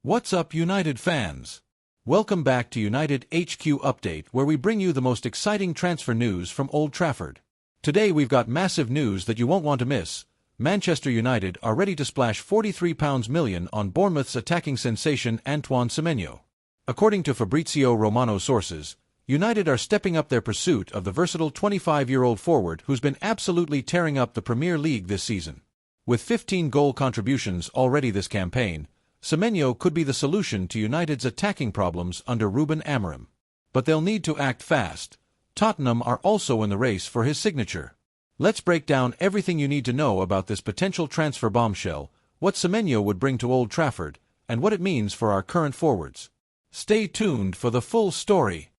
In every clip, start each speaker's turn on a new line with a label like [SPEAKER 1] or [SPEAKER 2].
[SPEAKER 1] What's up, United fans? Welcome back to United HQ Update, where we bring you the most exciting transfer news from Old Trafford. Today we've got massive news that you won't want to miss. Manchester United are ready to splash £43 million on Bournemouth's attacking sensation Antoine Semenyo. According to Fabrizio Romano sources, United are stepping up their pursuit of the versatile 25-year-old forward who's been absolutely tearing up the Premier League this season. With 15 goal contributions already this campaign, Semenyo could be the solution to United's attacking problems under Ruben Amorim. But they'll need to act fast. Tottenham are also in the race for his signature. Let's break down everything you need to know about this potential transfer bombshell, what Semenyo would bring to Old Trafford, and what it means for our current forwards. Stay tuned for the full story.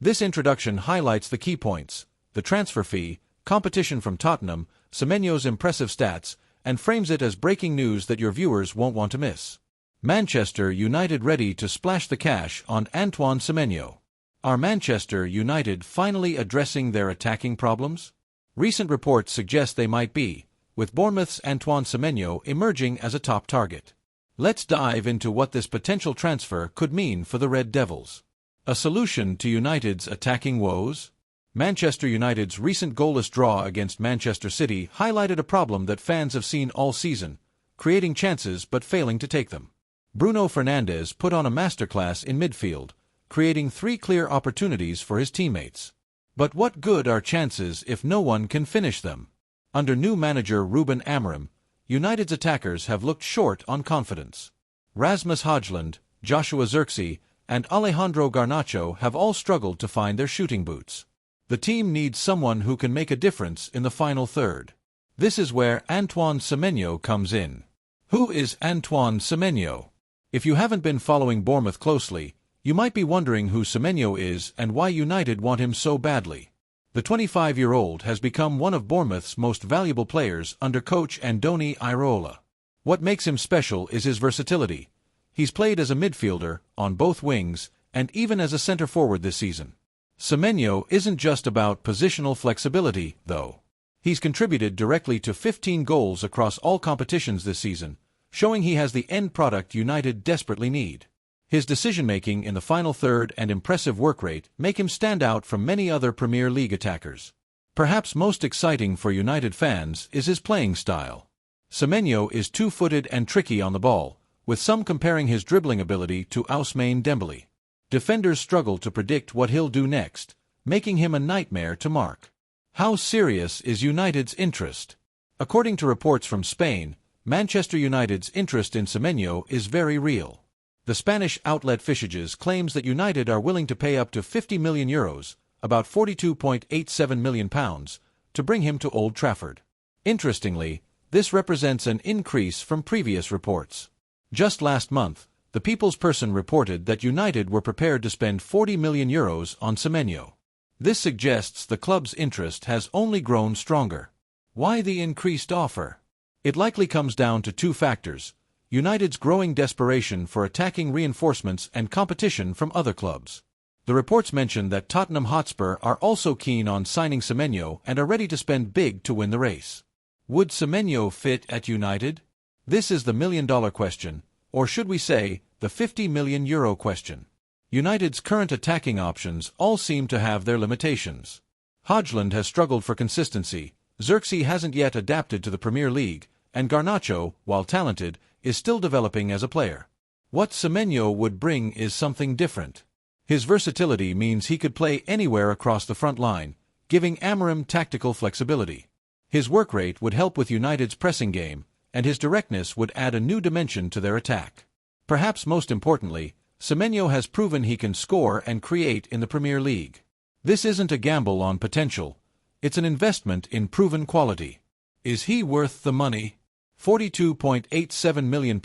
[SPEAKER 1] This introduction highlights the key points: the transfer fee, competition from Tottenham, Semenyo's impressive stats, and frames it as breaking news that your viewers won't want to miss. Manchester United ready to splash the cash on Antoine Semenyo. Are Manchester United finally addressing their attacking problems? Recent reports suggest they might be, with Bournemouth's Antoine Semenyo emerging as a top target. Let's dive into what this potential transfer could mean for the Red Devils. A solution to United's attacking woes? Manchester United's recent goalless draw against Manchester City highlighted a problem that fans have seen all season: creating chances but failing to take them. Bruno Fernandes put on a masterclass in midfield, creating 3 clear opportunities for his teammates. But what good are chances if no one can finish them? Under new manager Ruben Amorim, United's attackers have looked short on confidence. Rasmus Højlund, Joshua Zirkzee, and Alejandro Garnacho have all struggled to find their shooting boots. The team needs someone who can make a difference in the final third. This is where Antoine Semenyo comes in. Who is Antoine Semenyo? If you haven't been following Bournemouth closely, you might be wondering who Semenyo is and why United want him so badly. The 25-year-old has become one of Bournemouth's most valuable players under coach Andoni Iraola. What makes him special is his versatility. He's played as a midfielder, on both wings, and even as a centre-forward this season. Semenyo isn't just about positional flexibility, though. He's contributed directly to 15 goals across all competitions this season, showing he has the end product United desperately need. His decision-making in the final third and impressive work rate make him stand out from many other Premier League attackers. Perhaps most exciting for United fans is his playing style. Semenyo is two-footed and tricky on the ball, with some comparing his dribbling ability to Ousmane Dembele. Defenders struggle to predict what he'll do next, making him a nightmare to mark. How serious is United's interest? According to reports from Spain, Manchester United's interest in Semenyo is very real. The Spanish outlet Fichajes claims that United are willing to pay up to €50 million, about £42.87 million, to bring him to Old Trafford. Interestingly, this represents an increase from previous reports. Just last month, the People's Person reported that United were prepared to spend €40 million on Semenyo. This suggests the club's interest has only grown stronger. Why the increased offer? It likely comes down to 2 factors: United's growing desperation for attacking reinforcements and competition from other clubs. The reports mention that Tottenham Hotspur are also keen on signing Semenyo and are ready to spend big to win the race. Would Semenyo fit at United? This is the million-dollar question, or should we say, the €50 million question. United's current attacking options all seem to have their limitations. Højlund has struggled for consistency, Zirkzee hasn't yet adapted to the Premier League, and Garnacho, while talented, is still developing as a player. What Semenyo would bring is something different. His versatility means he could play anywhere across the front line, giving Amorim tactical flexibility. His work rate would help with United's pressing game, and his directness would add a new dimension to their attack. Perhaps most importantly, Semenyo has proven he can score and create in the Premier League. This isn't a gamble on potential, it's an investment in proven quality. Is he worth the money? £42.87 million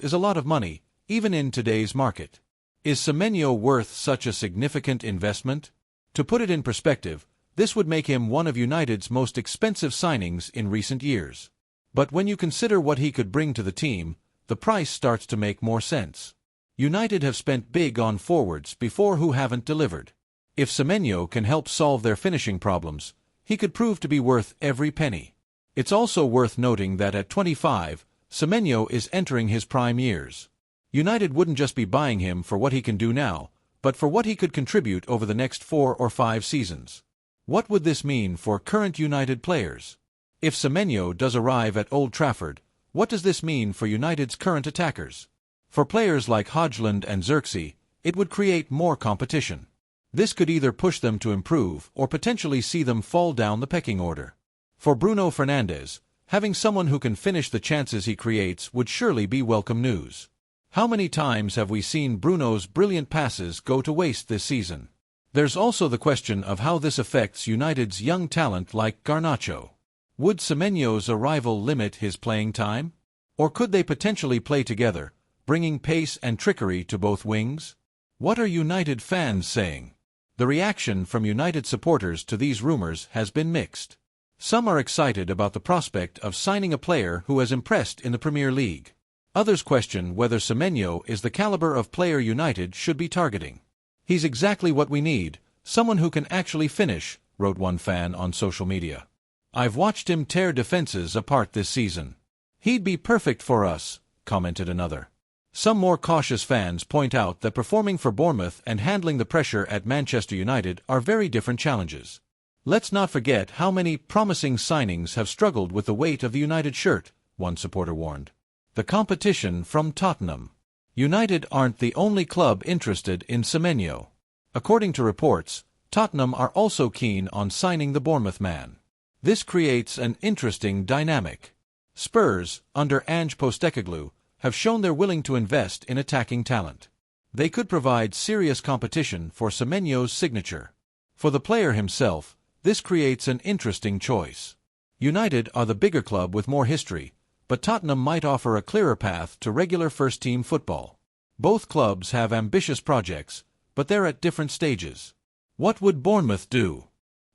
[SPEAKER 1] is a lot of money, even in today's market. Is Semenyo worth such a significant investment? To put it in perspective, this would make him one of United's most expensive signings in recent years. But when you consider what he could bring to the team, the price starts to make more sense. United have spent big on forwards before who haven't delivered. If Semenyo can help solve their finishing problems, he could prove to be worth every penny. It's also worth noting that at 25, Semenyo is entering his prime years. United wouldn't just be buying him for what he can do now, but for what he could contribute over the next 4 or 5 seasons. What would this mean for current United players? If Semenyo does arrive at Old Trafford, what does this mean for United's current attackers? For players like Højlund and Xerxes, it would create more competition. This could either push them to improve or potentially see them fall down the pecking order. For Bruno Fernandes, having someone who can finish the chances he creates would surely be welcome news. How many times have we seen Bruno's brilliant passes go to waste this season? There's also the question of how this affects United's young talent like Garnacho. Would Semenyo's arrival limit his playing time? Or could they potentially play together, bringing pace and trickery to both wings? What are United fans saying? The reaction from United supporters to these rumors has been mixed. Some are excited about the prospect of signing a player who has impressed in the Premier League. Others question whether Semenyo is the caliber of player United should be targeting. "He's exactly what we need, someone who can actually finish," wrote one fan on social media. "I've watched him tear defenses apart this season. He'd be perfect for us," commented another. Some more cautious fans point out that performing for Bournemouth and handling the pressure at Manchester United are very different challenges. "Let's not forget how many promising signings have struggled with the weight of the United shirt," one supporter warned. The competition from Tottenham. United aren't the only club interested in Semenyo. According to reports, Tottenham are also keen on signing the Bournemouth man. This creates an interesting dynamic. Spurs, under Ange Postecoglou, have shown they're willing to invest in attacking talent. They could provide serious competition for Semenyo's signature. For the player himself, this creates an interesting choice. United are the bigger club with more history, but Tottenham might offer a clearer path to regular first-team football. Both clubs have ambitious projects, but they're at different stages. What would Bournemouth do?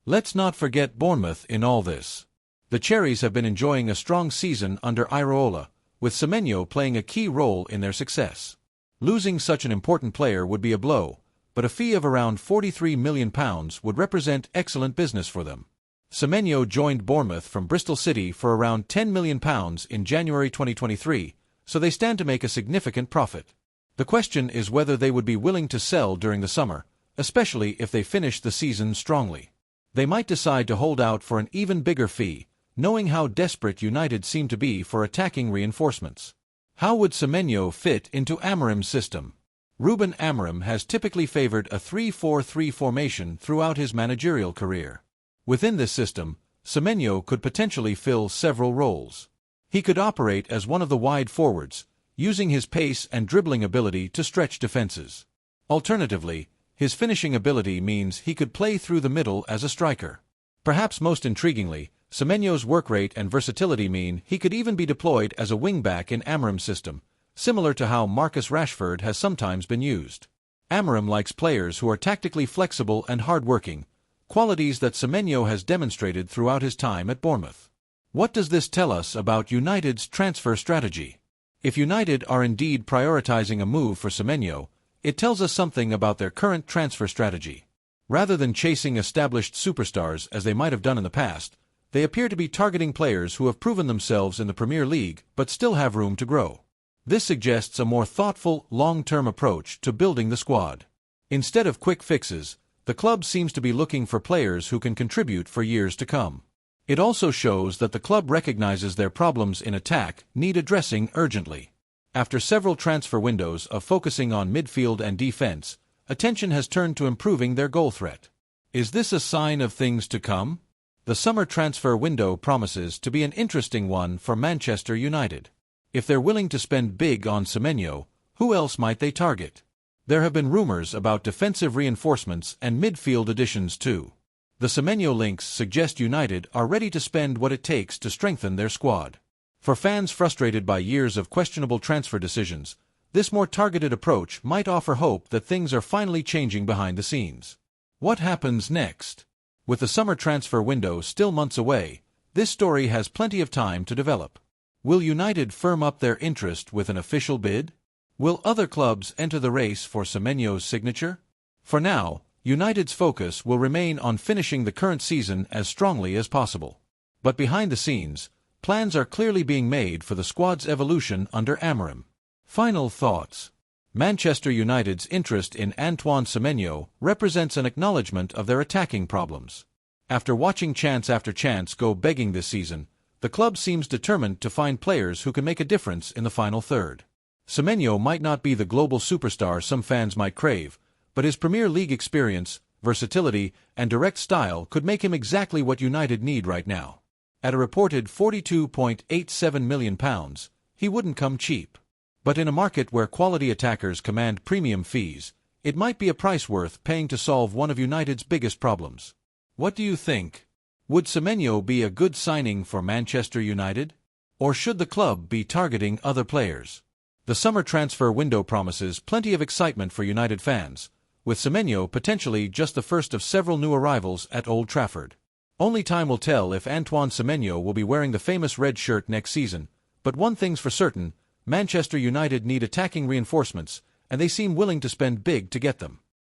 [SPEAKER 1] Let's not forget Bournemouth in all this. The Cherries have been enjoying a strong season under Iraola, with Semenyo playing a key role in their success. Losing such an important player would be a blow, but a fee of around £43 million would represent excellent business for them. Semenyo joined Bournemouth from Bristol City for around £10 million in January 2023, so they stand to make a significant profit. The question is whether they would be willing to sell during the summer, especially if they finish the season strongly. They might decide to hold out for an even bigger fee, knowing how desperate United seem to be for attacking reinforcements. How would Semenyo fit into Amorim's system? Ruben Amorim has typically favored a 3-4-3 formation throughout his managerial career. Within this system, Semenyo could potentially fill several roles. He could operate as one of the wide forwards, using his pace and dribbling ability to stretch defenses. Alternatively, his finishing ability means he could play through the middle as a striker. Perhaps most intriguingly, Semenyo's work rate and versatility mean he could even be deployed as a wing-back in Amorim's system, similar to how Marcus Rashford has sometimes been used. Amorim likes players who are tactically flexible and hard-working, qualities that Semenyo has demonstrated throughout his time at Bournemouth. What does this tell us about United's transfer strategy? If United are indeed prioritizing a move for Semenyo, it tells us something about their current transfer strategy. Rather than chasing established superstars as they might have done in the past, they appear to be targeting players who have proven themselves in the Premier League but still have room to grow. This suggests a more thoughtful, long-term approach to building the squad. Instead of quick fixes, the club seems to be looking for players who can contribute for years to come. It also shows that the club recognizes their problems in attack need addressing urgently. After several transfer windows of focusing on midfield and defense, attention has turned to improving their goal threat. Is this a sign of things to come? The summer transfer window promises to be an interesting one for Manchester United. If they're willing to spend big on Semenyo, who else might they target? There have been rumors about defensive reinforcements and midfield additions too. The Semenyo links suggest United are ready to spend what it takes to strengthen their squad. For fans frustrated by years of questionable transfer decisions, this more targeted approach might offer hope that things are finally changing behind the scenes. What happens next? With the summer transfer window still months away, this story has plenty of time to develop. Will United firm up their interest with an official bid? Will other clubs enter the race for Semenyo's signature? For now, United's focus will remain on finishing the current season as strongly as possible. But behind the scenes, plans are clearly being made for the squad's evolution under Amorim. Final thoughts. Manchester United's interest in Antoine Semenyo represents an acknowledgement of their attacking problems. After watching chance after chance go begging this season, the club seems determined to find players who can make a difference in the final third. Semenyo might not be the global superstar some fans might crave, but his Premier League experience, versatility, and direct style could make him exactly what United need right now. At a reported £42.87 million, he wouldn't come cheap. But in a market where quality attackers command premium fees, it might be a price worth paying to solve one of United's biggest problems. What do you think? Would Semenyo be a good signing for Manchester United? Or should the club be targeting other players? The summer transfer window promises plenty of excitement for United fans, with Semenyo potentially just the first of several new arrivals at Old Trafford. Only time will tell if Antoine Semenyo will be wearing the famous red shirt next season, but one thing's for certain, Manchester United need attacking reinforcements, and they seem willing to spend big to get them.